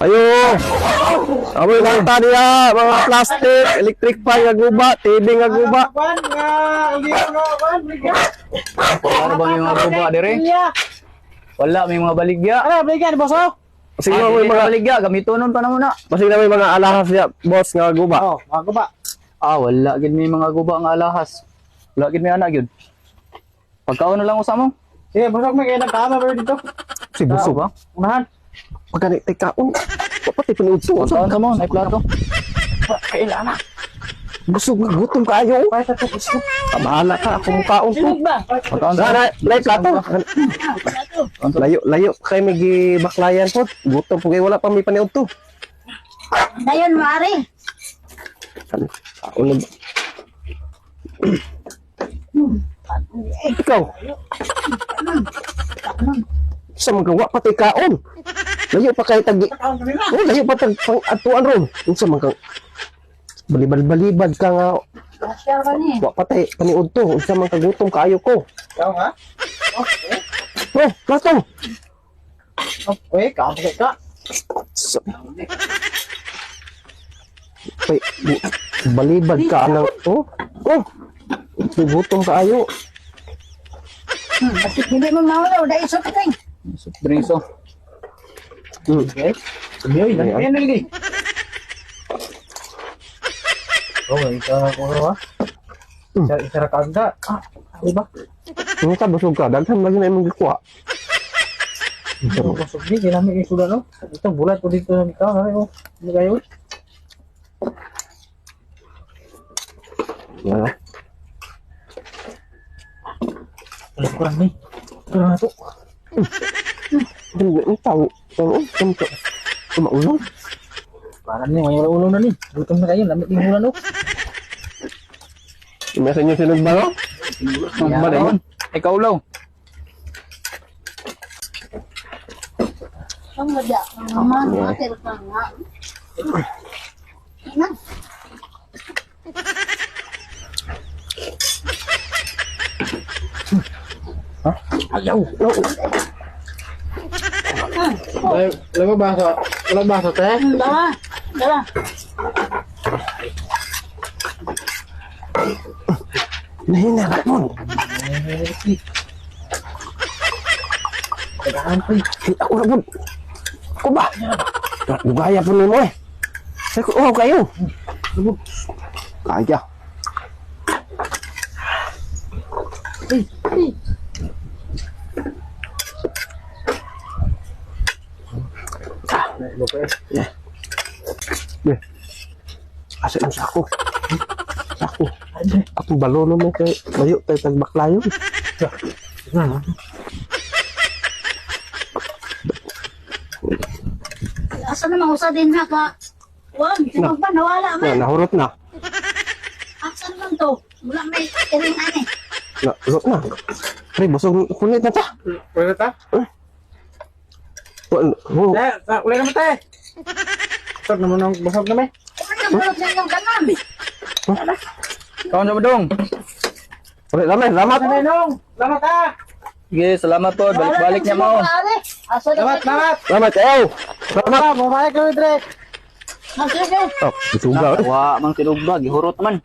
Ayo. Amoy lang ta niya, mga plastic, electric fan nga guba, TV nga guba. Ano ba may mga guba dire? Wala, may mga baligya. Ano, baligyan, boss, oh? Sige na may mga baligya, gamitonon pa na muna. Kasi na may mga alahas niya, boss nga guba. Oo, mga guba. Wala gid may mga guba nga alahas. Wala gid may ana gyud. Pagkaon na lang usa mo. Sige, boss, may kaya nagkama ba dito? Si busog ha. Unahan. Pagkani tay kaon. Pati pinudso. Pagkaon sa mo, nay plato. Kailangan. Busog nga gutom kayo. Kaya sa tukos ko. Bahala ka ako mukaon ko. Sinog ba? Pagkaon sa. Sana, lay plato. Layo kay may gibaklayan po. Gutom po kay wala pa may paniod to. Dayon, Mari. Kaon na. Ikaw. Sa magawa pati kaon. Layo pa kay tagi. Oh, layo pa tag pang atuan ron. Unsa man kang balibad ka nga Asyar ka ni. wa patay paniud to. Unsa man kagutom kaayo ko. Ikaw nga? Oh, plato. Okay, kapag ka. So, Pay, balibad ka nang oh. Oh. Gutom kaayo. Bakit hindi mo mawala? Dahil sa kating. Bringso. Okay. Sabiyoy, yan lagi. Oh, isa ko ha. Isa ka agda. Diba? Ano ka busog ka? Daghan lagi na imong gikuha. Ito, busog di. Ginamit yung suda, no? Ito, bulat ko dito sa ikaw. Ano kayo? Wala. Kurang nih. Kurang na to. Ang tao. Oo, kamto. Kumaulong. Parang nih, may ulo na nih. Gutom na kayo, lamit yung ulan, no? Imasa niyo sinod ba, no? Ba naman? Ikaw law. Ang madya. Ang mater ka nga. Ina. Ayaw. Oo. Lama bahasa. Walang bahasa, teh. Dala. Dala. Nahina ka mo. Kailangan pa eh. Ako na po. Ako ba? Dugaya po ni mo eh. Sabi ko, oh, kayo. Kaya. Asa yung sako? Sako. Akong balono mo kay layo tayo tagbaklayo. Asa naman usa din ha ka? Wag, sinong ba nawala man? Nahurot na. Asa naman to? Wala may iring ani. Nahurot na. Pre, busog punit na ta. Pwede ta? Oh, Ulit naman, teh. Start naman ang basag namin. Ano bulog sa inyong kanan? Kaon sa badong. ulit naman, salamat. Nong, salamat ha. Sige, salamat po. Balik-balik niya mo. Asa Salamat, salamat. Salamat, kayo. Salamat. Bumalik kami, Dre. Sige. Oh, bisuga. Wa mang tinugba, gihurot man.